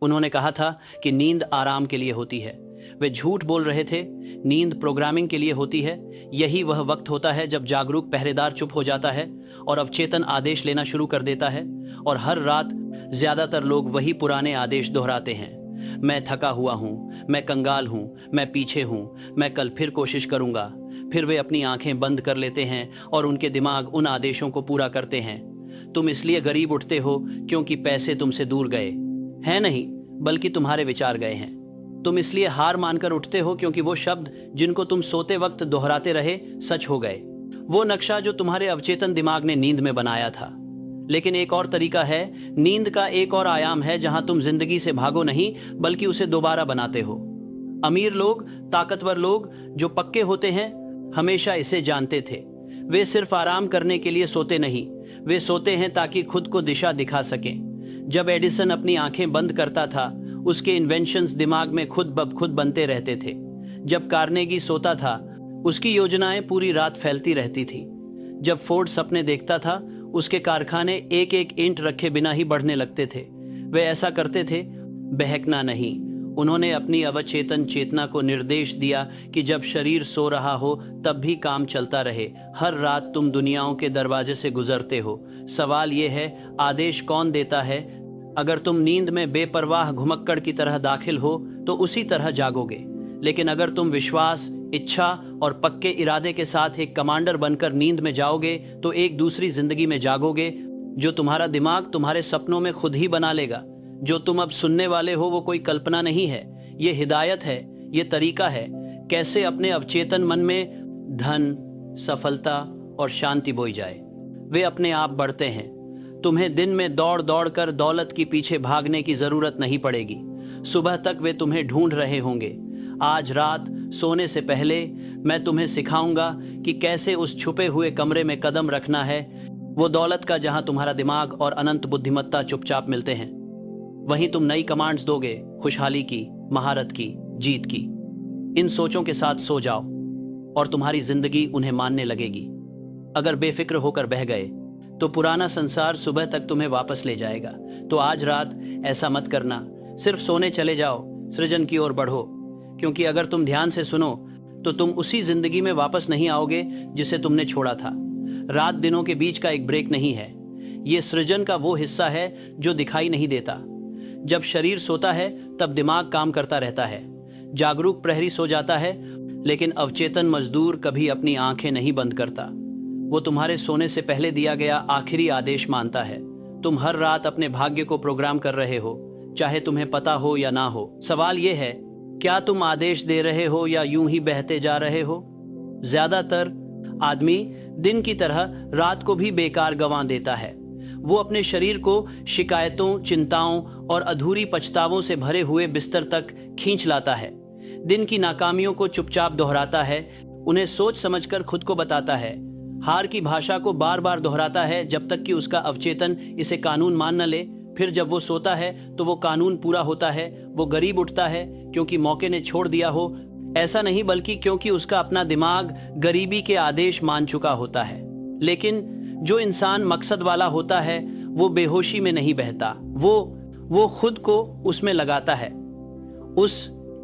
उन्होंने कहा था कि नींद आराम के लिए होती है। वे झूठ बोल रहे थे। नींद प्रोग्रामिंग के लिए होती है। यही वह वक्त होता है जब जागरूक पहरेदार चुप हो जाता है और अवचेतन आदेश लेना शुरू कर देता है। और हर रात ज्यादातर लोग वही पुराने आदेश दोहराते हैं। मैं थका हुआ हूँ, मैं कंगाल हूँ, मैं पीछे हूँ, मैं कल फिर कोशिश करूंगा। फिर वे अपनी आंखें बंद कर लेते हैं और उनके दिमाग उन आदेशों को पूरा करते हैं। तुम इसलिए गरीब उठते हो क्योंकि पैसे तुमसे दूर गए हैं नहीं, बल्कि तुम्हारे विचार गए हैं। तुम इसलिए हार मानकर उठते हो क्योंकि वो शब्द जिनको तुम सोते वक्त दोहराते रहे सच हो गए। वो नक्शा जो तुम्हारे अवचेतन दिमाग ने नींद में बनाया था। लेकिन एक और तरीका है। नींद का एक और आयाम है जहां तुम जिंदगी से भागो नहीं, बल्कि उसे दोबारा बनाते हो। अमीर लोग, ताकतवर लोग जो पक्के होते हैं, हमेशा इसे जानते थे। वे सिर्फ आराम करने के लिए सोते नहीं, वे सोते हैं ताकि खुद को दिशा दिखा सकें। जब एडिसन अपनी आंखें बंद करता था, उसके इन्वेंशंस दिमाग में खुद ब खुद बनते रहते थे। जब कार्नेगी सोता था, उसकी योजनाएं पूरी रात फैलती रहती थी। जब फोर्ड सपने देखता था, उसके कारखाने एक एक ईंट रखे बिना ही बढ़ने लगते थे। वे ऐसा करते थे, बहकना नहीं। उन्होंने अपनी अवचेतन चेतना को निर्देश दिया कि जब शरीर सो रहा हो तब भी काम चलता रहे। हर रात तुम दुनियाओं के दरवाजे से गुजरते हो। सवाल यह है, आदेश कौन देता है? अगर तुम नींद में बेपरवाह घुमक्कड़ की तरह दाखिल हो तो उसी तरह जागोगे। लेकिन अगर तुम विश्वास, इच्छा और पक्के इरादे के साथ एक कमांडर बनकर नींद में जाओगे तो एक दूसरी जिंदगी में जागोगे, जो तुम्हारा दिमाग तुम्हारे सपनों में खुद ही बना लेगा। जो तुम अब सुनने वाले हो वो कोई कल्पना नहीं है, ये हिदायत है, ये तरीका है कैसे अपने अवचेतन मन में धन, सफलता और शांति बोई जाए। वे अपने आप बढ़ते हैं। तुम्हें दिन में दौड़ दौड़ कर दौलत के पीछे भागने की जरूरत नहीं पड़ेगी। सुबह तक वे तुम्हें ढूंढ रहे होंगे। आज रात सोने से पहले मैं तुम्हें सिखाऊंगा कि कैसे उस छुपे हुए कमरे में कदम रखना है, वो दौलत का जहां तुम्हारा दिमाग और अनंत बुद्धिमत्ता चुपचाप मिलते हैं। वहीं तुम नई कमांड्स दोगे, खुशहाली की, महारत की, जीत की। इन सोचों के साथ सो जाओ और तुम्हारी जिंदगी उन्हें मानने लगेगी। अगर बेफिक्र होकर बह गए तो पुराना संसार सुबह तक तुम्हें वापस ले जाएगा। तो आज रात ऐसा मत करना, सिर्फ सोने चले जाओ, सृजन की ओर बढ़ो। क्योंकि अगर तुम ध्यान से सुनो तो तुम उसी जिंदगी में वापस नहीं आओगे जिसे तुमने छोड़ा था। रात दिनों के बीच का एक ब्रेक नहीं है, ये सृजन का वो हिस्सा है जो दिखाई नहीं देता। जब शरीर सोता है तब दिमाग काम करता रहता है। जागरूक प्रहरी सो जाता है, लेकिन अवचेतन मजदूर कभी अपनी आंखें नहीं बंद करता। वो तुम्हारे सोने से पहले दिया गया आखिरी आदेश मानता है। तुम हर रात अपने भाग्य को प्रोग्राम कर रहे हो, चाहे तुम्हें पता हो या ना हो। सवाल ये है, क्या तुम आदेश दे रहे हो या यूं ही बहते जा रहे हो? ज्यादातर आदमी दिन की तरह रात को भी बेकार गंवा देता है। वो अपने शरीर को शिकायतों, चिंताओं और अधूरी पछतावों से भरे हुए बिस्तर तक खींच लाता है। दिन की नाकामियों को चुपचाप दोहराता है, उन्हें सोच समझकर खुद को बताता है। हार की भाषा को बार बार दोहराता है जब तक कि उसका अवचेतन इसे कानून मान न ले। फिर जब वो सोता है तो वो कानून पूरा होता है। वो गरीब उठता है क्योंकि मौके ने छोड़ दिया हो, ऐसा नहीं बल्कि क्योंकि उसका अपना दिमाग गरीबी के आदेश मान चुका होता है। लेकिन जो इंसान मकसद वाला होता है वो बेहोशी में नहीं बहता, वो खुद को उसमें लगाता है।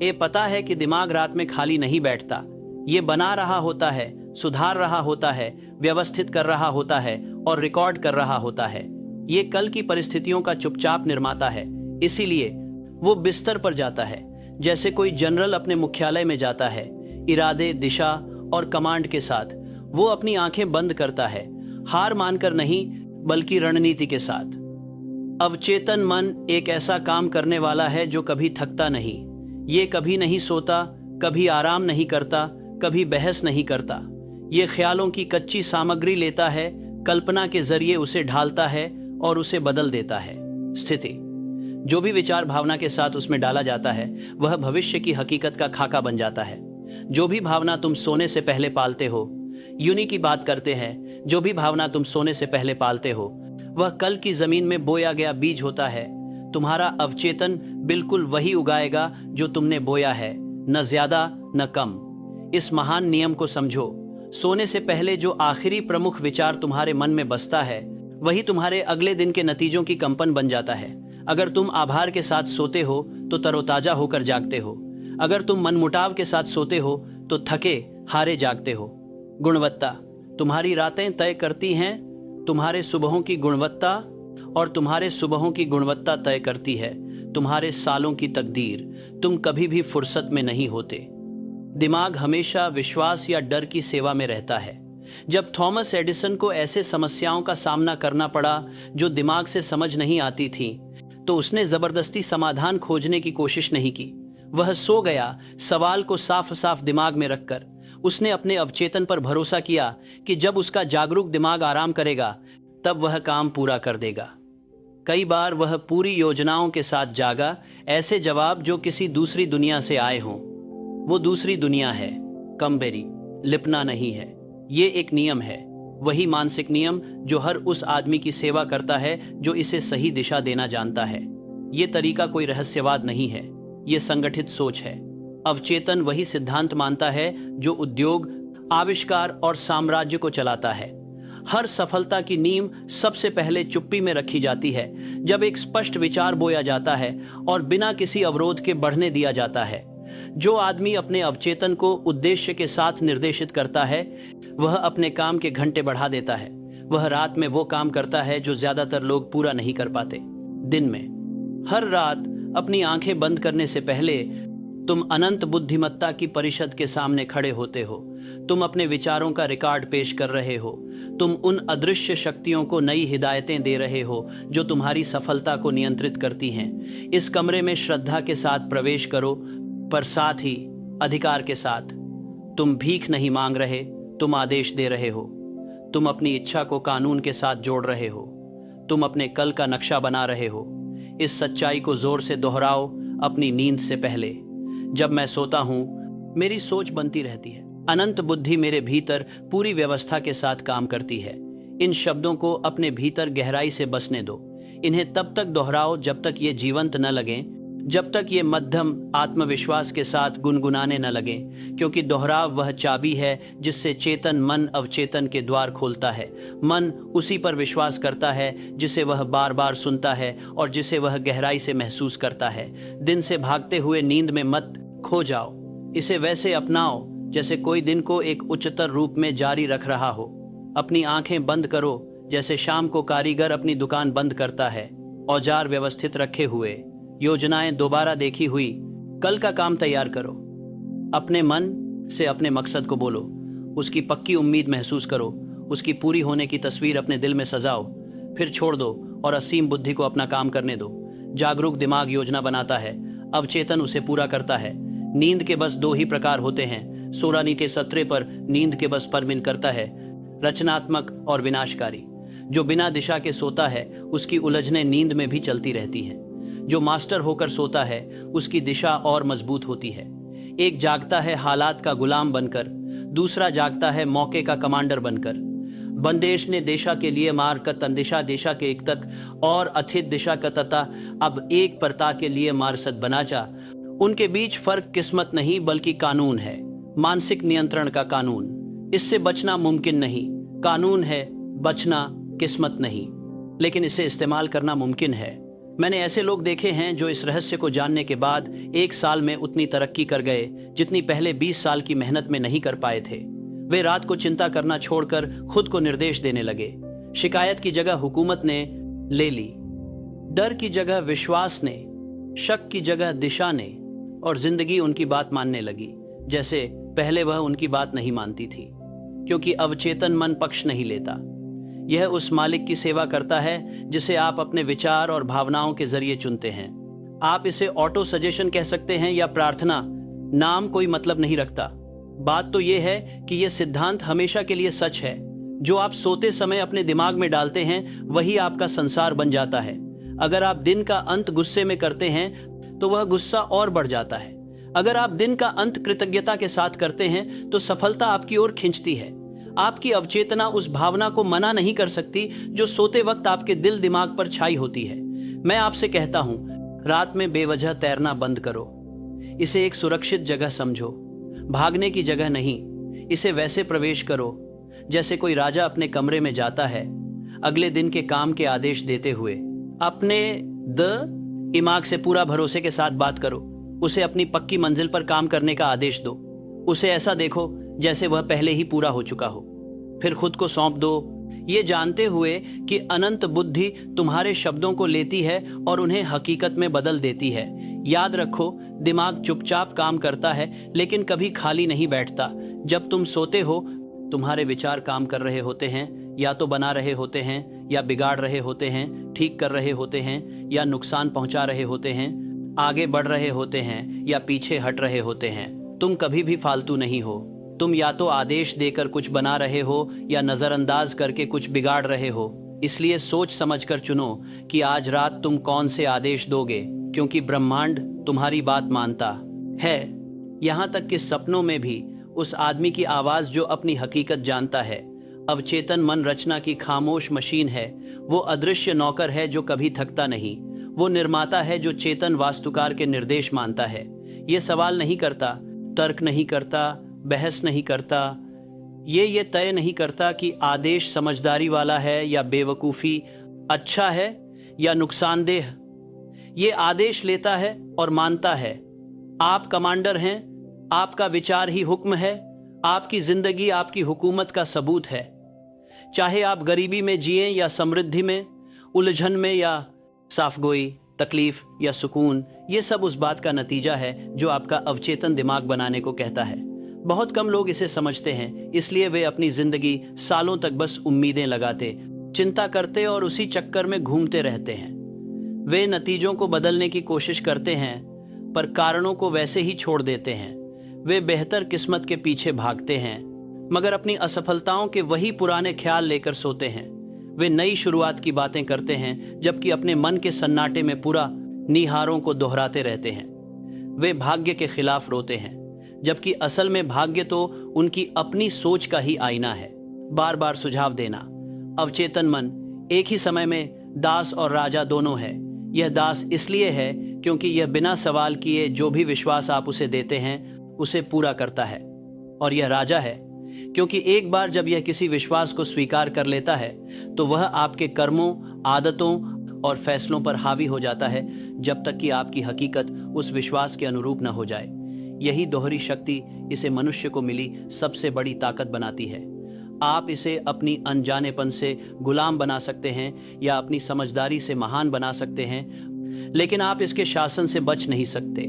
ये पता है कि दिमाग रात में खाली नहीं बैठता, ये बना रहा होता है, सुधार रहा होता है, व्यवस्थित कर रहा होता है और रिकॉर्ड कर रहा होता है। ये कल की परिस्थितियों का चुपचाप निर्माता है। इसीलिए वो बिस्तर पर जाता है जैसे कोई जनरल अपने मुख्यालय में जाता है, इरादे, दिशा और कमांड के साथ। वो अपनी आंखें बंद करता है, हार मानकर नहीं बल्कि रणनीति के साथ। अवचेतन मन एक ऐसा काम करने वाला है जो कभी थकता नहीं। ये कभी नहीं सोता, कभी आराम नहीं करता, कभी बहस नहीं करता। ये ख्यालों की कच्ची सामग्री लेता है, कल्पना के जरिए उसे ढालता है और उसे बदल देता है। स्थिति, जो भी विचार भावना के साथ उसमें डाला जाता है वह भविष्य की हकीकत का खाका बन जाता है। जो भी भावना तुम सोने से पहले पालते हो, यूनि की बात करते हैं, जो भी भावना तुम सोने से पहले पालते हो वह कल की जमीन में बोया गया बीज होता है। तुम्हारा अवचेतन बिल्कुल वही उगाएगा जो तुमने बोया है, न ज्यादा न कम। इस महान नियम को समझो, सोने से पहले जो आखिरी प्रमुख विचार तुम्हारे मन में बसता है वही तुम्हारे अगले दिन के नतीजों की कंपन बन जाता है। अगर तुम आभार के साथ सोते हो तो तरोताजा होकर जागते हो। अगर तुम मनमुटाव के साथ सोते हो तो थके हारे जागते हो। गुणवत्ता, तुम्हारी रातें तय करती हैं तुम्हारे सुबहों की गुणवत्ता, और तुम्हारे सुबहों की गुणवत्ता तय करती है तुम्हारे सालों की तकदीर। तुम कभी भी फुर्सत में नहीं होते। दिमाग हमेशा विश्वास या डर की सेवा में रहता है। जब थॉमस एडिसन को ऐसे समस्याओं का सामना करना पड़ा जो दिमाग से समझ नहीं आती थीं, तो उसने जबरदस्ती समाधान खोजने की कोशिश नहीं की। वह सो गया, सवाल को साफ साफ दिमाग में रखकर। उसने अपने अवचेतन पर भरोसा किया कि जब उसका जागरूक दिमाग आराम करेगा तब वह काम पूरा कर देगा। कई बार वह पूरी योजनाओं के साथ जागा, ऐसे जवाब जो किसी दूसरी दुनिया से आए हों। वो दूसरी दुनिया है, कमबेरी, लिपना नहीं है। ये एक नियम है, वही मानसिक नियम जो हर उस आदमी की सेवा करता है जो इसे सही दिशा देना जानता है। ये तरीका कोई रहस्यवाद नहीं है, ये संगठित सोच है। अवचेतन वही सिद्धांत मानता है जो उद्योग, आविष्कार और साम्राज्य को चलाता है। हर सफलता की नींव सबसे पहले चुप्पी में रखी जाती है, जब एक स्पष्ट विचार बोया जाता है और बिना किसी अवरोध के बढ़ने दिया जाता है। जो आदमी अपने अवचेतन को उद्देश्य के साथ निर्देशित करता है, वह अपने काम के घंटे बढ़ा देता है। वह रात में वो काम करता है जो ज्यादातर लोग पूरा नहीं कर पाते दिन में। हर रात अपनी आंखें बंद करने से पहले तुम अनंत बुद्धिमत्ता की परिषद के सामने खड़े होते हो। तुम अपने विचारों का रिकॉर्ड पेश कर रहे हो। तुम उन अदृश्य शक्तियों को नई हिदायतें दे रहे हो जो तुम्हारी सफलता को नियंत्रित करती हैं। इस कमरे में श्रद्धा के साथ प्रवेश करो, पर साथ ही अधिकार के साथ। तुम भीख नहीं मांग रहे, तुम आदेश दे रहे हो। तुम अपनी इच्छा को कानून के साथ जोड़ रहे हो। तुम अपने कल का नक्शा बना रहे हो। इस सच्चाई को जोर से दोहराओ अपनी नींद से पहले। जब मैं सोता हूँ, मेरी सोच बनती रहती है। अनंत बुद्धि मेरे भीतर पूरी व्यवस्था के साथ काम करती है। इन शब्दों को अपने भीतर गहराई से बसने दो। इन्हें तब तक दोहराओ जब तक ये जीवंत न लगें, जब तक ये मध्यम आत्मविश्वास के साथ गुनगुनाने न लगें, क्योंकि दोहराव वह चाबी है जिससे चेतन मन अवचेतन के द्वार खोलता है। मन उसी पर विश्वास करता है जिसे वह बार बार सुनता है और जिसे वह गहराई से महसूस करता है। दिन से भागते हुए नींद में मत खो जाओ। इसे वैसे अपनाओ जैसे कोई दिन को एक उच्चतर रूप में जारी रख रहा हो। अपनी आंखें बंद करो जैसे शाम को कारीगर अपनी दुकान बंद करता है, औजार व्यवस्थित रखे हुए, योजनाएं दोबारा देखी हुई। कल का काम तैयार करो। अपने मन से अपने मकसद को बोलो, उसकी पक्की उम्मीद महसूस करो, उसकी पूरी होने की तस्वीर अपने दिल में सजाओ, फिर छोड़ दो और असीम बुद्धि को अपना काम करने दो। जागरूक दिमाग योजना बनाता है, अवचेतन उसे पूरा करता है। नींद के बस दो ही प्रकार होते हैं। सोरानी के सत्रे पर नींद के बस पर मिल करता है, रचनात्मक और विनाशकारी। जो बिना दिशा के सोता है उसकी उलझने नींद में भी चलती रहती हैं। जो मास्टर होकर सोता है उसकी दिशा और मजबूत होती है। एक जागता है हालात का गुलाम बनकर, दूसरा जागता है मौके का कमांडर बनकर। बंदेश ने दिशा के लिए मार का तंदिशा दिशा के एक तक और अथित दिशा का तता अब एक परता के लिए मारसद बनाचा। उनके बीच फर्क किस्मत नहीं बल्कि कानून है, मानसिक नियंत्रण का कानून। इससे बचना मुमकिन नहीं। कानून है, बचना किस्मत नहीं, लेकिन इसे इस्तेमाल करना मुमकिन है। मैंने ऐसे लोग देखे हैं जो इस रहस्य को जानने के बाद 1 साल में उतनी तरक्की कर गए जितनी पहले 20 साल की मेहनत में नहीं कर पाए थे। वे रात को चिंता करना छोड़कर खुद को निर्देश देने लगे। शिकायत की जगह हुकूमत ने ले ली, डर की जगह विश्वास ने, शक की जगह दिशा ने, और जिंदगी उनकी बात मानने लगी जैसे पहले वह उनकी बात नहीं मानती थी, क्योंकि अवचेतन मन पक्ष नहीं लेता। यह उस मालिक की सेवा करता है जिसे आप अपने विचार और भावनाओं के जरिए चुनते हैं। आप इसे ऑटो सजेशन कह सकते हैं या प्रार्थना, नाम कोई मतलब नहीं रखता। बात तो यह है कि यह सिद्धांत हमेशा के लिए सच है। जो आप सोते समय अपने दिमाग में डालते हैं वही आपका संसार बन जाता है। अगर आप दिन का अंत गुस्से में करते हैं तो वह गुस्सा और बढ़ जाता है। अगर आप दिन का अंत कृतज्ञता के साथ करते हैं तो सफलता आपकी ओर खींचती है। आपकी अवचेतना उस भावना को मना नहीं कर सकती जो सोते वक्त आपके दिल दिमाग पर छाई होती है। मैं आपसे कहता हूं, रात में बेवजह तैरना बंद करो। इसे एक सुरक्षित जगह समझो, भागने की जगह नहीं। इसे वैसे प्रवेश करो जैसे कोई राजा अपने कमरे में जाता है, अगले दिन के काम के आदेश देते हुए। अपने दिमाग से पूरा भरोसे के साथ बात करो। उसे अपनी पक्की मंजिल पर काम करने का आदेश दो। उसे ऐसा देखो जैसे वह पहले ही पूरा हो चुका हो। फिर खुद को सौंप दो, ये जानते हुए कि अनंत बुद्धि तुम्हारे शब्दों को लेती है और उन्हें हकीकत में बदल देती है। याद रखो, दिमाग चुपचाप काम करता है लेकिन कभी खाली नहीं बैठता। जब तुम सोते हो, तुम्हारे विचार काम कर रहे होते हैं, या तो बना रहे होते हैं, या बिगाड़ रहे होते हैं, ठीक कर रहे होते हैं, या नुकसान पहुंचा रहे होते हैं, आगे बढ़ रहे होते हैं, या पीछे हट रहे होते हैं। तुम कभी भी फालतू नहीं हो। तुम या तो आदेश देकर कुछ बना रहे हो या नजरअंदाज करके कुछ बिगाड़ रहे हो। इसलिए सोच समझकर चुनो कि आज रात तुम कौन से आदेश दोगे, क्योंकि ब्रह्मांड तुम्हारी बात मानता है। यहाँ तक कि सपनों में भी उस आदमी की आवाज जो अपनी हकीकत जानता है। अवचेतन मन रचना की खामोश मशीन है। वो अदृश्य नौकर है जो कभी थकता नहीं। वो निर्माता है जो चेतन वास्तुकार के निर्देश मानता है। ये सवाल नहीं करता, तर्क नहीं करता, बहस नहीं करता। ये तय नहीं करता कि आदेश समझदारी वाला है या बेवकूफ़ी, अच्छा है या नुकसानदेह। ये आदेश लेता है और मानता है। आप कमांडर हैं, आपका विचार ही हुक्म है, आपकी जिंदगी आपकी हुकूमत का सबूत है। चाहे आप गरीबी में जिएं या समृद्धि में, उलझन में या साफगोई, तकलीफ या सुकून, ये सब उस बात का नतीजा है जो आपका अवचेतन दिमाग बनाने को कहता है। बहुत कम लोग इसे समझते हैं, इसलिए वे अपनी जिंदगी सालों तक बस उम्मीदें लगाते, चिंता करते और उसी चक्कर में घूमते रहते हैं। वे नतीजों को बदलने की कोशिश करते हैं पर कारणों को वैसे ही छोड़ देते हैं। वे बेहतर किस्मत के पीछे भागते हैं मगर अपनी असफलताओं के वही पुराने ख्याल लेकर सोते हैं। वे नई शुरुआत की बातें करते हैं जबकि अपने मन के सन्नाटे में पूरा निहारों को दोहराते रहते हैं। वे भाग्य के खिलाफ रोते हैं जबकि असल में भाग्य तो उनकी अपनी सोच का ही आईना है। बार बार सुझाव देना। अवचेतन मन एक ही समय में दास और राजा दोनों है। यह दास इसलिए है क्योंकि यह बिना सवाल किए जो भी विश्वास आप उसे देते हैं उसे पूरा करता है, और यह राजा है क्योंकि एक बार जब यह किसी विश्वास को स्वीकार कर लेता है तो वह आपके कर्मों, आदतों और फैसलों पर हावी हो जाता है जब तक कि आपकी हकीकत उस विश्वास के अनुरूप न हो जाए। यही दोहरी शक्ति इसे मनुष्य को मिली सबसे बड़ी ताकत बनाती है। आप इसे अपनी अनजानेपन से गुलाम बना सकते हैं या अपनी समझदारी से महान बना सकते हैं, लेकिन आप इसके शासन से बच नहीं सकते।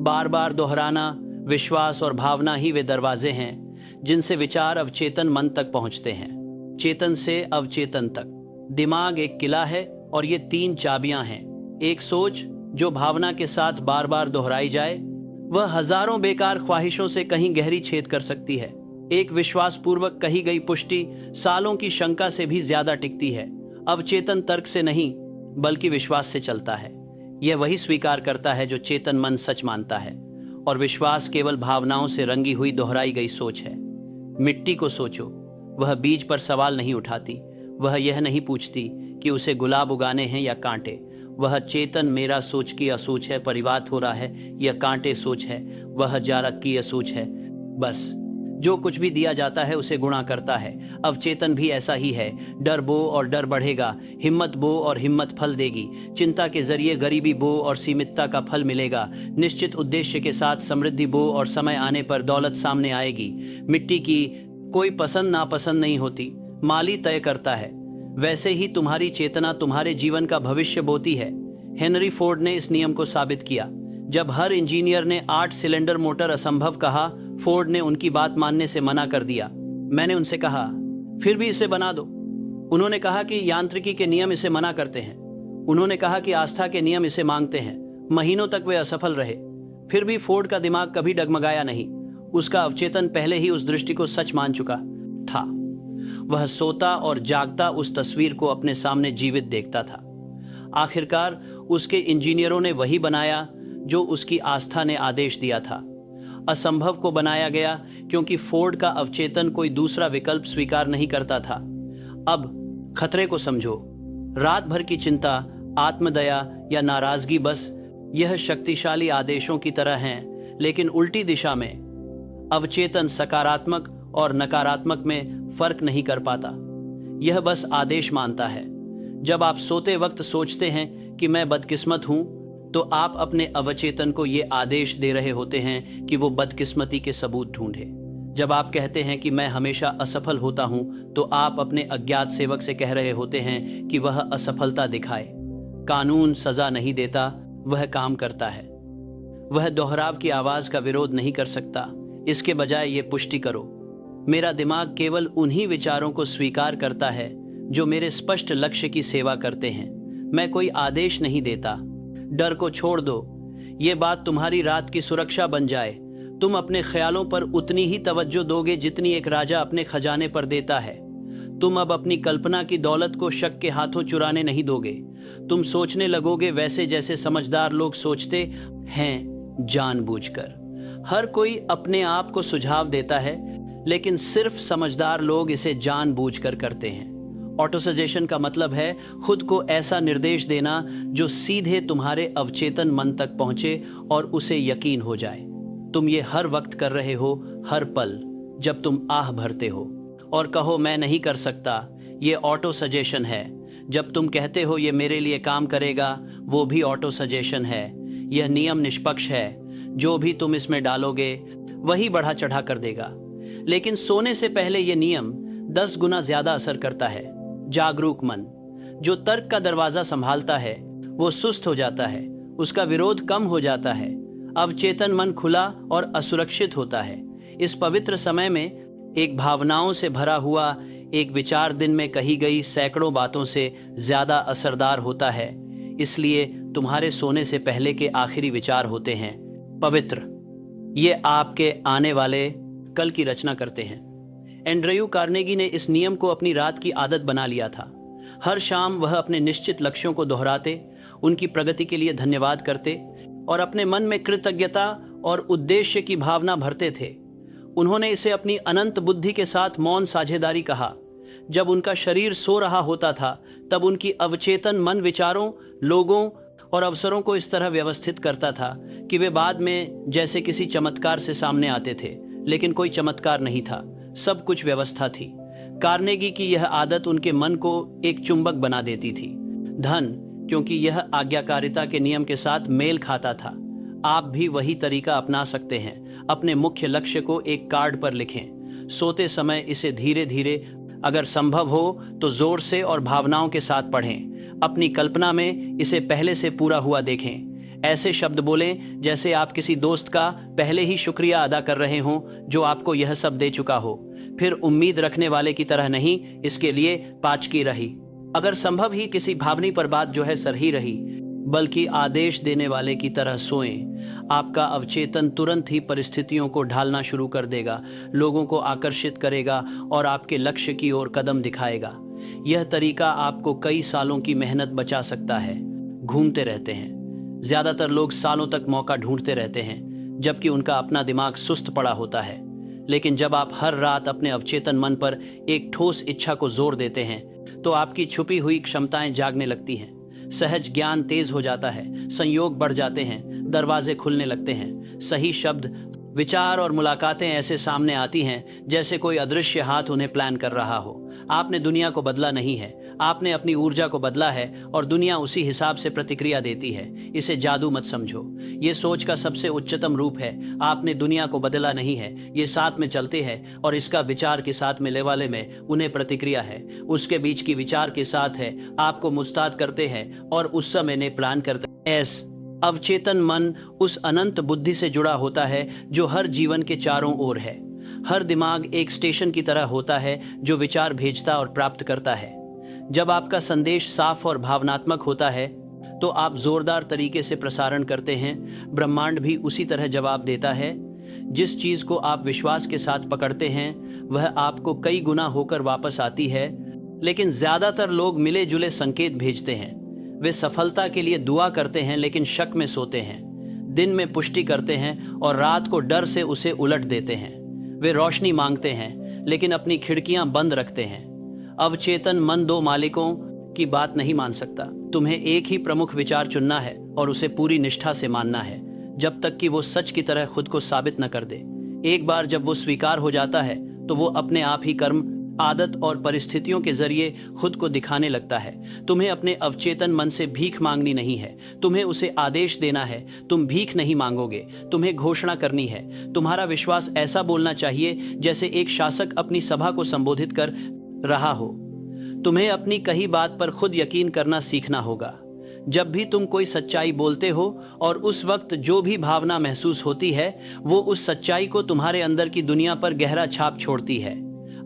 बार बार दोहराना, विश्वास और भावना ही वे दरवाजे हैं जिनसे विचार अवचेतन मन तक पहुंचते हैं, चेतन से अवचेतन तक। दिमाग एक किला है और ये 3 चाबियां हैं। एक सोच जो भावना के साथ बार बार दोहराई जाए, वह हजारों बेकार ख्वाहिशों से कहीं गहरी छेद कर सकती है। एक विश्वास पूर्वक कही गई पुष्टि सालों की शंका से भी ज्यादा टिकती है। अवचेतन तर्क से नहीं बल्कि विश्वास से चलता है। यह वही स्वीकार करता है जो चेतन मन सच मानता है, और विश्वास केवल भावनाओं से रंगी हुई दोहराई गई सोच है। मिट्टी को सोचो, वह बीज पर सवाल नहीं उठाती। वह यह नहीं पूछती कि उसे गुलाब उगाने हैं या कांटे। वह चेतन मेरा सोच की असोच है, परिवाद हो रहा है, यह कांटे सोच है, वह जारक की असोच है। बस जो कुछ भी दिया जाता है उसे गुणा करता है। अवचेतन भी ऐसा ही है। डर बो और डर बढ़ेगा, हिम्मत बो और हिम्मत फल देगी। चिंता के जरिए गरीबी बो और सीमितता का फल मिलेगा। निश्चित उद्देश्य के साथ समृद्धि बो और समय आने पर दौलत सामने आएगी। मिट्टी की कोई पसंद नापसंद नहीं होती, माली तय करता है। वैसे ही तुम्हारी चेतना तुम्हारे जीवन का भविष्य बोती है। हेनरी फोर्ड ने इस नियम को साबित किया। जब हर इंजीनियर ने 8 सिलेंडर मोटर असंभव कहा, फोर्ड ने उनकी बात मानने से मना कर दिया। मैंने उनसे कहा, फिर भी इसे बना दो। उन्होंने कहा कि यांत्रिकी के नियम इसे मना करते हैं। उन्होंने कहा कि आस्था के नियम इसे मांगते हैं। महीनों तक वे असफल रहे, फिर भी फोर्ड का दिमाग कभी डगमगाया नहीं। उसका अवचेतन पहले ही उस दृष्टि को सच मान चुका था। वह सोता और जागता उस तस्वीर को अपने सामने जीवित देखता था। आखिरकार उसके इंजीनियरों ने वही बनाया जो उसकी आस्था ने आदेश दिया था। असंभव को बनाया गया क्योंकि फोर्ड का अवचेतन कोई दूसरा विकल्प स्वीकार नहीं करता था। अब खतरे को समझो। रात भर की चिंता, आत्मदया या नाराजगी बस यह शक्तिशाली आदेशों की तरह हैं, लेकिन उल्टी दिशा में। अवचेतन सकारात्मक और नकारात्मक में फर्क नहीं कर पाता। यह बस आदेश मानता है। जब आप सोते वक्त सोचते हैं कि मैं बदकिस्मत हूं, तो आप अपने अवचेतन को ये आदेश दे रहे होते हैं कि वो बदकिस्मती के सबूत ढूंढे। जब आप कहते हैं कि मैं हमेशा असफल होता हूं, तो आप अपने अज्ञात सेवक से कह रहे होते हैं कि वह असफलता दिखाए। कानून सजा नहीं देता, वह काम करता है। वह दोहराव की आवाज का विरोध नहीं कर सकता। इसके बजाय ये पुष्टि करो, मेरा दिमाग केवल उन्हीं विचारों को स्वीकार करता है जो मेरे स्पष्ट लक्ष्य की सेवा करते हैं। मैं कोई आदेश नहीं देता। डर को छोड़ दो। ये बात तुम्हारी रात की सुरक्षा बन जाए। तुम अपने ख्यालों पर उतनी ही तवज्जो दोगे जितनी एक राजा अपने खजाने पर देता है। तुम अब अपनी कल्पना की दौलत को शक के हाथों चुराने नहीं दोगे। तुम सोचने लगोगे वैसे जैसे समझदार लोग सोचते हैं, जानबूझकर। हर कोई अपने आप को सुझाव देता है, लेकिन सिर्फ समझदार लोग इसे जानबूझकर करते हैं। ऑटोसजेशन का मतलब है खुद को ऐसा निर्देश देना जो सीधे तुम्हारे अवचेतन मन तक पहुंचे और उसे यकीन हो जाए। तुम ये हर वक्त कर रहे हो, हर पल जब तुम आह भरते हो और कहो मैं नहीं कर सकता। ये ऑटो सजेशन है। जब तुम कहते हो ये मेरे लिए काम करेगा, वो भी ऑटो सजेशन है। यह नियम निष्पक्ष है। जो भी तुम इसमें डालोगे वही बढ़ा चढ़ा कर देगा। लेकिन सोने से पहले यह नियम 10 गुना ज्यादा असर करता है। जागरूक मन जो तर्क का दरवाजा संभालता है वो सुस्त हो जाता है, उसका विरोध कम हो जाता है। अवचेतन मन खुला और असुरक्षित होता है। इस पवित्र समय में एक भावनाओं से भरा हुआ एक विचार दिन में कही गई सैकड़ों बातों से ज्यादा असरदार होता है। इसलिए तुम्हारे सोने से पहले के आखिरी विचार होते हैं पवित्र। ये आपके आने वाले कल की रचना करते हैं। एंड्रयू कार्नेगी ने इस नियम को अपनी रात की आदत बना लिया था। हर शाम वह अपने निश्चित लक्ष्यों को दोहराते, उनकी प्रगति के लिए धन्यवाद करते और अपने मन में कृतज्ञता और उद्देश्य की भावना भरते थे। उन्होंने इसे अपनी अनंत बुद्धि के साथ मौन साझेदारी कहा। जब उनका शरीर सो रहा होता था, तब उनकी अवचेतन मन विचारों, लोगों और अवसरों को इस तरह व्यवस्थित करता था कि वे बाद में जैसे किसी चमत्कार से सामने आते थे, लेकिन कोई चमत्कार नहीं था, सब कुछ व्यवस्था थी। कार्नेगी की यह आदत उनके मन को एक चुंबक बना देती थी। धन, क्योंकि यह आज्ञाकारिता के नियम के साथ मेल खाता था। आप भी वही तरीका अपना सकते हैं। अपने मुख्य लक्ष्य को एक कार्ड पर लिखें। सोते समय इसे धीरे धीरे, अगर संभव हो तो जोर से और भावनाओं के साथ पढ़ें। अपनी कल्पना में इसे पहले से पूरा हुआ देखें। ऐसे शब्द बोलें जैसे आप किसी दोस्त का पहले ही शुक्रिया अदा कर रहे हों जो आपको यह सब दे चुका हो। फिर उम्मीद रखने वाले की तरह नहीं, इसके लिए पाचकी रही। अगर संभव ही किसी भावनी पर बात जो है सरही रही, बल्कि आदेश देने वाले की तरह सोएं। आपका अवचेतन तुरंत ही परिस्थितियों को ढालना शुरू कर देगा, लोगों को आकर्षित करेगा और आपके लक्ष्य की ओर कदम दिखाएगा। यह तरीका आपको कई सालों की मेहनत बचा सकता है। घूमते रहते हैं। ज्यादातर लोग सालों तक मौका ढूंढते रहते हैं, जबकि उनका अपना दिमाग सुस्त पड़ा होता है। लेकिन जब आप हर रात अपने अवचेतन मन पर एक ठोस इच्छा को जोर देते हैं, तो आपकी छुपी हुई क्षमताएं जागने लगती हैं। सहज ज्ञान तेज हो जाता है, संयोग बढ़ जाते हैं, दरवाजे खुलने लगते हैं। सही शब्द, विचार और मुलाकातें ऐसे सामने आती हैं जैसे कोई अदृश्य हाथ उन्हें प्लान कर रहा हो। आपने दुनिया को बदला नहीं है, आपने अपनी ऊर्जा को बदला है और दुनिया उसी हिसाब से प्रतिक्रिया देती है। इसे जादू मत समझो, ये सोच का सबसे उच्चतम रूप है। आपने दुनिया को बदला नहीं है, ये साथ में चलते हैं और इसका विचार के साथ मिलने वाले में उन्हें प्रतिक्रिया है। उसके बीच की विचार के साथ है, आपको मुस्ताद करते हैं और उस समय ने प्लान करते हैं। अवचेतन मन उस अनंत बुद्धि से जुड़ा होता है जो हर जीवन के चारों ओर है। हर दिमाग एक स्टेशन की तरह होता है जो विचार भेजता और प्राप्त करता है। जब आपका संदेश साफ और भावनात्मक होता है तो आप जोरदार तरीके से प्रसारण करते हैं। ब्रह्मांड भी उसी तरह जवाब देता है। जिस चीज को आप विश्वास के साथ पकड़ते हैं वह आपको कई गुना होकर वापस आती है। लेकिन ज्यादातर लोग मिले जुले संकेत भेजते हैं। वे सफलता के लिए दुआ करते हैं लेकिन शक में सोते हैं। दिन में पुष्टि करते हैं और रात को डर से उसे उलट देते हैं। वे रोशनी मांगते हैं लेकिन अपनी खिड़कियां बंद रखते हैं। अवचेतन मन दो मालिकों की बात नहीं मान सकता। तुम्हें एक ही प्रमुख विचार चुनना है और उसे पूरी निष्ठा से मानना है, जब तक कि वो सच की तरह खुद को साबित न कर दे। एक बार जब वो स्वीकार हो जाता है तो वो अपने आप ही कर्म आदत और परिस्थितियों के जरिए खुद को दिखाने लगता है। तुम्हें अपने अवचेतन मन से भीख मांगनी नहीं है, तुम्हें उसे आदेश देना है। तुम भीख नहीं मांगोगे, तुम्हें घोषणा करनी है। तुम्हारा विश्वास ऐसा बोलना चाहिए जैसे एक शासक अपनी सभा को संबोधित कर रहा हो। तुम्हें अपनी कही बात पर खुद यकीन करना सीखना होगा। जब भी तुम कोई सच्चाई बोलते हो और उस वक्त जो भी भावना महसूस होती है, वो उस सच्चाई को तुम्हारे अंदर की दुनिया पर गहरा छाप छोड़ती है।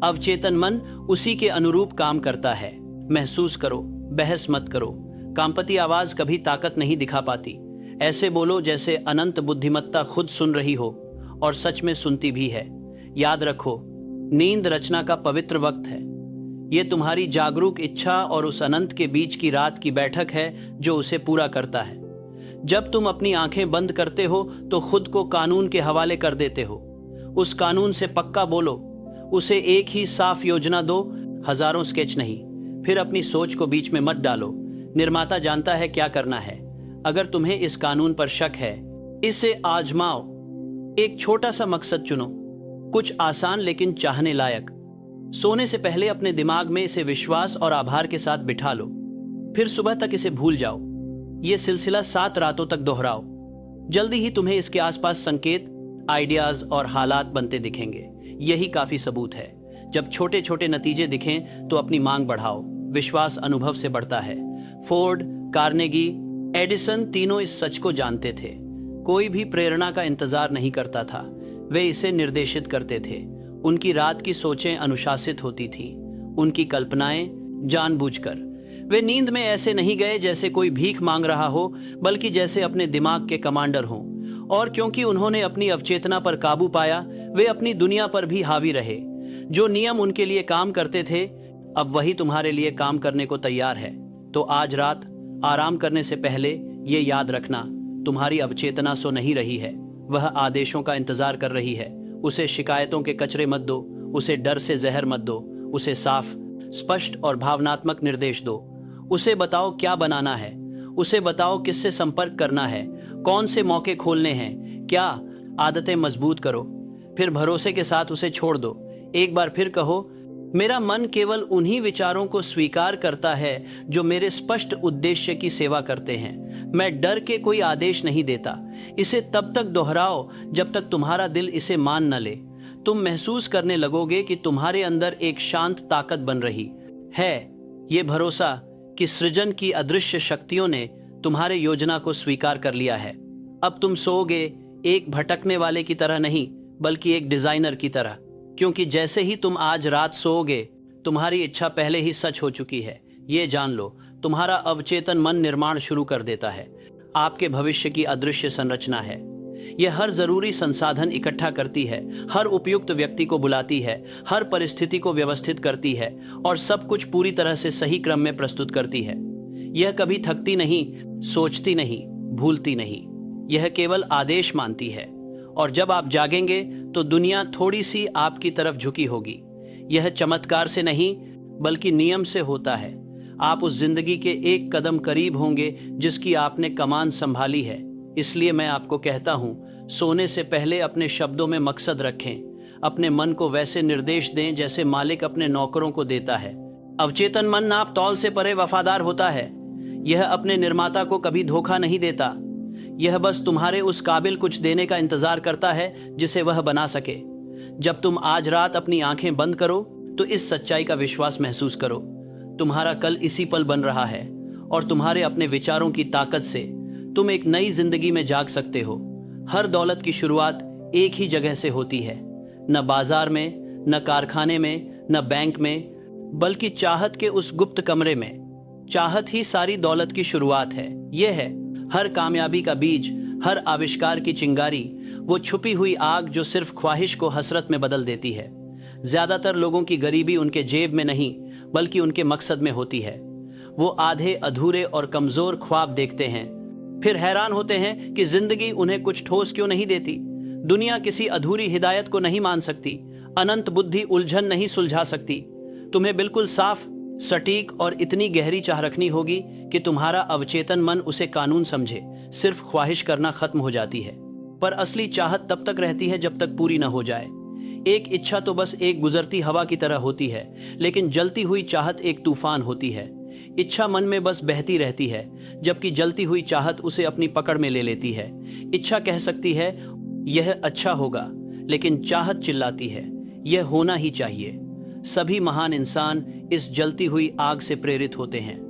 अवचेतन मन उसी के अनुरूप काम करता है। महसूस करो, बहस मत करो। कांपती आवाज कभी ताकत नहीं दिखा पाती। ऐसे बोलो जैसे अनंत बुद्धिमत्ता खुद सुन रही हो और सच में सुनती भी है। याद रखो, नींद रचना का पवित्र वक्त है। ये तुम्हारी जागरूक इच्छा और उस अनंत के बीच की रात की बैठक है जो उसे पूरा करता है। जब तुम अपनी आंखें बंद करते हो तो खुद को कानून के हवाले कर देते हो। उस कानून से पक्का बोलो, उसे एक ही साफ योजना दो, हजारों स्केच नहीं। फिर अपनी सोच को बीच में मत डालो। निर्माता जानता है क्या करना है। अगर तुम्हें इस कानून पर शक है, इसे आजमाओ। एक छोटा सा मकसद चुनो, कुछ आसान लेकिन चाहने लायक। सोने से पहले अपने दिमाग में इसे विश्वास और आभार के साथ बिठा लो। फिर सुबह तक इसे भूल जाओ। यह सिलसिला 7 रातों तक दोहराओ। जल्दी ही तुम्हें इसके आसपास संकेत, आइडियाज और हालात बनते दिखेंगे। यही काफी सबूत है। जब छोटे छोटे नतीजे दिखें तो अपनी मांग बढ़ाओ। विश्वास अनुभव से बढ़ता है। फोर्ड, कार्नेगी, एडिसन तीनों इस सच को जानते थे। कोई भी प्रेरणा का इंतजार नहीं करता था, वे इसे निर्देशित करते थे। उनकी रात की सोचें अनुशासित होती थीं, उनकी कल्पनाएं जानबूझकर। वे नींद में ऐसे नहीं गए जैसे कोई भीख मांग रहा हो, बल्कि जैसे अपने दिमाग के कमांडर हों। और क्योंकि उन्होंने अपनी अवचेतना पर काबू पाया, वे अपनी दुनिया पर भी हावी रहे। जो नियम उनके लिए काम करते थे, अब वही तुम्हारे लिए काम करने को तैयार है। तो आज रात आराम करने से पहले ये याद रखना, तुम्हारी अवचेतना सो नहीं रही है, वह आदेशों का इंतजार कर रही है। उसे शिकायतों के कचरे मत दो, उसे डर से जहर मत दो। उसे साफ, स्पष्ट और भावनात्मक निर्देश दो। उसे बताओ क्या बनाना है, उसे बताओ किससे संपर्क करना है, कौन से मौके खोलने हैं, क्या आदतें मजबूत करो। फिर भरोसे के साथ उसे छोड़ दो। एक बार फिर कहो, मेरा मन केवल उन्हीं विचारों को स्वीकार करता है जो मेरे स्पष्ट उद्देश्य की सेवा करते हैं। मैं डर के कोई आदेश नहीं देता। इसे तब तक दोहराओ जब तक तुम्हारा दिल इसे मान न ले। तुम महसूस करने लगोगे कि तुम्हारे अंदर एक शांत ताकत बन रही है। ये भरोसा कि सृजन की अदृश्य शक्तियों ने तुम्हारे योजना को स्वीकार कर लिया है। अब तुम सोओगे एक भटकने वाले की तरह नहीं, बल्कि एक डिजाइनर की तरह। क्योंकि जैसे ही तुम आज रात सोओगे, तुम्हारी इच्छा पहले ही सच हो चुकी है। ये जान लो, तुम्हारा अवचेतन मन निर्माण शुरू कर देता है। आपके भविष्य की अदृश्य संरचना है। यह हर जरूरी संसाधन इकट्ठा करती है, हर उपयुक्त व्यक्ति को बुलाती है, हर परिस्थिति को व्यवस्थित करती है और सब कुछ पूरी तरह से सही क्रम में प्रस्तुत करती है। यह कभी थकती नहीं, सोचती नहीं, भूलती नहीं। यह केवल आदेश मानती है। और जब आप जागेंगे तो दुनिया थोड़ी सी आपकी तरफ झुकी होगी। यह चमत्कार से नहीं, बल्कि नियम से होता है। आप उस जिंदगी के एक कदम करीब होंगे जिसकी आपने कमान संभाली है। इसलिए मैं आपको कहता हूँ, सोने से पहले अपने शब्दों में मकसद रखें। अपने मन को वैसे निर्देश दें जैसे मालिक अपने नौकरों को देता है। अवचेतन मन नाप तौल से परे वफादार होता है। यह अपने निर्माता को कभी धोखा नहीं देता। यह बस तुम्हारे उस काबिल कुछ देने का इंतजार करता है जिसे वह बना सके। जब तुम आज रात अपनी आंखें बंद करो तो इस सच्चाई का विश्वास महसूस करो, तुम्हारा कल इसी पल बन रहा है और तुम्हारे अपने विचारों की ताकत से तुम एक नई जिंदगी में जाग सकते हो। हर दौलत की शुरुआत एक ही जगह से होती है, न बाजार में, न कारखाने में, न बैंक में, बल्कि चाहत के उस गुप्त कमरे में। चाहत ही सारी दौलत की शुरुआत है। यह है हर कामयाबी का बीज, हर आविष्कार की चिंगारी, वो छुपी हुई आग जो सिर्फ ख्वाहिश को हसरत में बदल देती है। ज्यादातर लोगों की गरीबी उनके जेब में नहीं, बल्कि उनके मकसद में होती है। वो आधे अधूरे और कमजोर ख्वाब देखते हैं, फिर हैरान होते हैं कि जिंदगी उन्हें कुछ ठोस क्यों नहीं देती। दुनिया किसी अधूरी हिदायत को नहीं मान सकती। अनंत बुद्धि उलझन नहीं सुलझा सकती। तुम्हें बिल्कुल साफ, सटीक और इतनी गहरी चाह रखनी होगी कि तुम्हारा अवचेतन मन उसे कानून समझे। सिर्फ ख्वाहिश करना खत्म हो जाती है, पर असली चाहत तब तक रहती है जब तक पूरी न हो जाए। एक इच्छा तो बस एक गुजरती हवा की तरह होती है, लेकिन जलती हुई चाहत एक तूफान होती है। इच्छा मन में बस बहती रहती है, जबकि जलती हुई चाहत उसे अपनी पकड़ में ले लेती है। इच्छा कह सकती है यह अच्छा होगा, लेकिन चाहत चिल्लाती है यह होना ही चाहिए। सभी महान इंसान इस जलती हुई आग से प्रेरित होते हैं।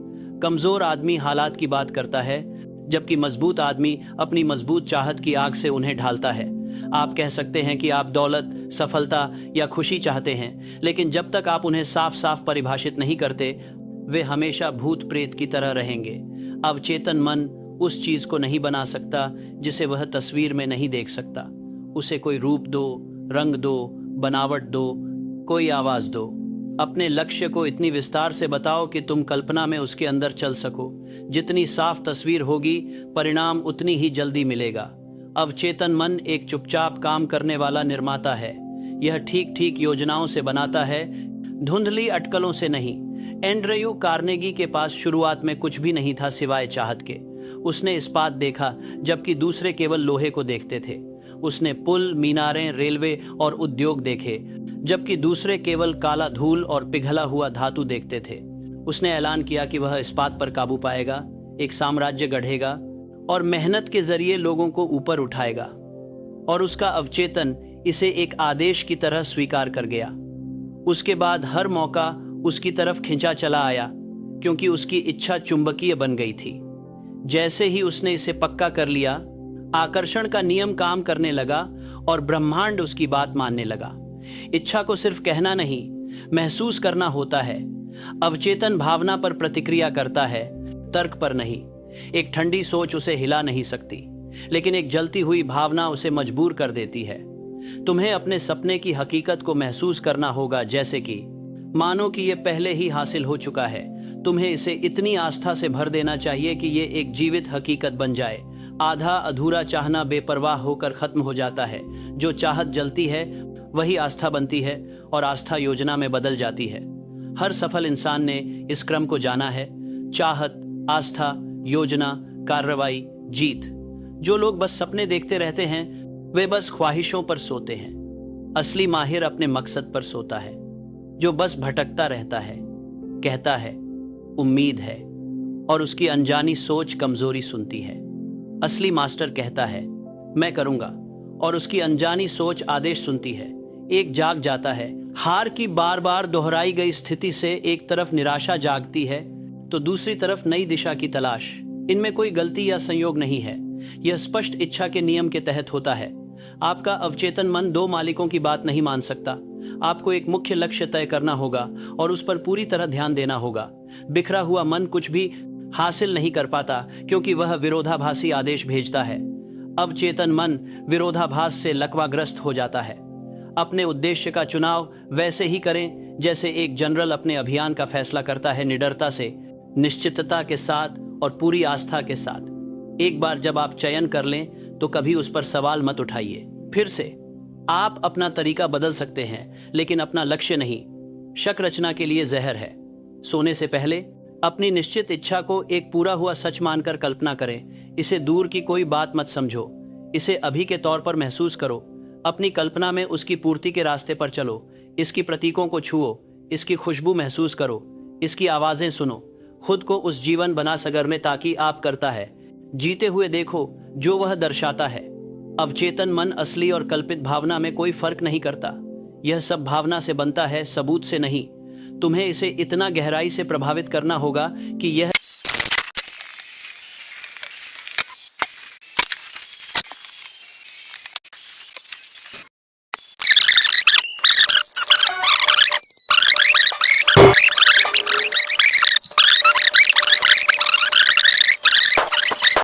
कमजोर आदमी हालात की बात करता है, जबकि मजबूत आदमी अपनी मजबूत चाहत की आग से उन्हें ढालता है। आप कह सकते हैं कि आप दौलत, सफलता या खुशी चाहते हैं, लेकिन जब तक आप उन्हें साफ साफ परिभाषित नहीं करते, वे हमेशा भूत प्रेत की तरह रहेंगे। अवचेतन मन उस चीज को नहीं बना सकता जिसे वह तस्वीर में नहीं देख सकता। उसे कोई रूप दो, रंग दो, बनावट दो, कोई आवाज दो। अपने लक्ष्य को इतनी विस्तार से बताओ कि तुम कल्पना में उसके अंदर चल सको। जितनी साफ तस्वीर होगी, परिणाम उतनी ही जल्दी मिलेगा। अवचेतन मन एक चुपचाप काम करने वाला निर्माता है। यह ठीक ठीक योजनाओं से बनाता है, धुंधली अटकलों से नहीं। एंड्रयू कार्नेगी के पास शुरुआत में कुछ भी नहीं था सिवाय चाहत के। उसने इस्पात देखा, जबकि दूसरे केवल लोहे को देखते थे। उसने पुल, मीनारें, रेलवे और उद्योग देखे, जबकि दूसरे केवल काला धूल और पिघला हुआ धातु देखते थे। उसने ऐलान किया कि वह इस्पात पर काबू पाएगा, एक साम्राज्य गढ़ेगा और मेहनत के जरिए लोगों को ऊपर उठाएगा। और उसका अवचेतन इसे एक आदेश की तरह स्वीकार कर गया। उसके बाद हर मौका उसकी तरफ खिंचा चला आया, क्योंकि उसकी इच्छा चुंबकीय बन गई थी। जैसे ही उसने इसे पक्का कर लिया, आकर्षण का नियम काम करने लगा और ब्रह्मांड उसकी बात मानने लगा। इच्छा को सिर्फ कहना नहीं, महसूस करना होता है। अवचेतन भावना पर प्रतिक्रिया करता है, तर्क पर नहीं। एक ठंडी सोच उसे हिला नहीं सकती, लेकिन एक जलती हुई भावना उसे मजबूर कर देती है। तुम्हें अपने सपने की हकीकत को महसूस करना होगा, जैसे कि मानो कि यह पहले ही हासिल हो चुका है। तुम्हें इसे इतनी आस्था से भर देना चाहिए कि यह एक जीवित हकीकत बन जाए। आधा अधूरा चाहना बेपरवाह होकर खत्म हो जाता है। जो चाहत जलती है वही आस्था बनती है, और आस्था योजना में बदल जाती है। हर सफल इंसान ने इस क्रम को जाना है: चाहत, आस्था, योजना, कार्रवाई, जीत। जो लोग बस सपने देखते रहते हैं, वे बस ख्वाहिशों पर सोते हैं। असली माहिर अपने मकसद पर सोता है। जो बस भटकता रहता है, कहता है उम्मीद है, और उसकी अनजानी सोच कमजोरी सुनती है। असली मास्टर कहता है मैं करूंगा, और उसकी अनजानी सोच आदेश सुनती है। एक जाग जाता है। हार की बार बार दोहराई गई स्थिति से एक तरफ निराशा जागती है, तो दूसरी तरफ नई दिशा की तलाश। इनमें कोई गलती या संयोग नहीं है। यह स्पष्ट इच्छा के नियम के तहत होता है। आपका अवचेतन मन दो मालिकों की बात नहीं मान सकता। आपको एक मुख्य लक्ष्य तय करना होगा और उस पर पूरी तरह ध्यान देना होगा। बिखरा हुआ मन कुछ भी हासिल नहीं कर पाता, क्योंकि वह विरोधाभासी आदेश भेजता है। अवचेतन मन विरोधाभास से लकवाग्रस्त हो जाता है। अपने उद्देश्य का चुनाव वैसे ही करें जैसे एक जनरल अपने अभियान का फैसला करता है, निडरता से, निश्चितता के साथ और पूरी आस्था के साथ। एक बार जब आप चयन कर लें तो कभी उस पर सवाल मत उठाइए। फिर से आप अपना तरीका बदल सकते हैं, लेकिन अपना लक्ष्य नहीं। शक रचना के लिए जहर है। सोने से पहले अपनी निश्चित इच्छा को एक पूरा हुआ सच मानकर कल्पना करें। इसे दूर की कोई बात मत समझो, इसे अभी के तौर पर महसूस करो। अपनी कल्पना में उसकी पूर्ति के रास्ते पर चलो। इसकी प्रतीकों को छुओ, इसकी खुशबू महसूस करो, इसकी आवाजें सुनो। खुद को उस जीवन बना सगर में ताकि आप करता है जीते हुए देखो जो वह दर्शाता है। अवचेतन मन असली और कल्पित भावना में कोई फर्क नहीं करता। यह सब भावना से बनता है, सबूत से नहीं। तुम्हें इसे इतना गहराई से प्रभावित करना होगा कि यह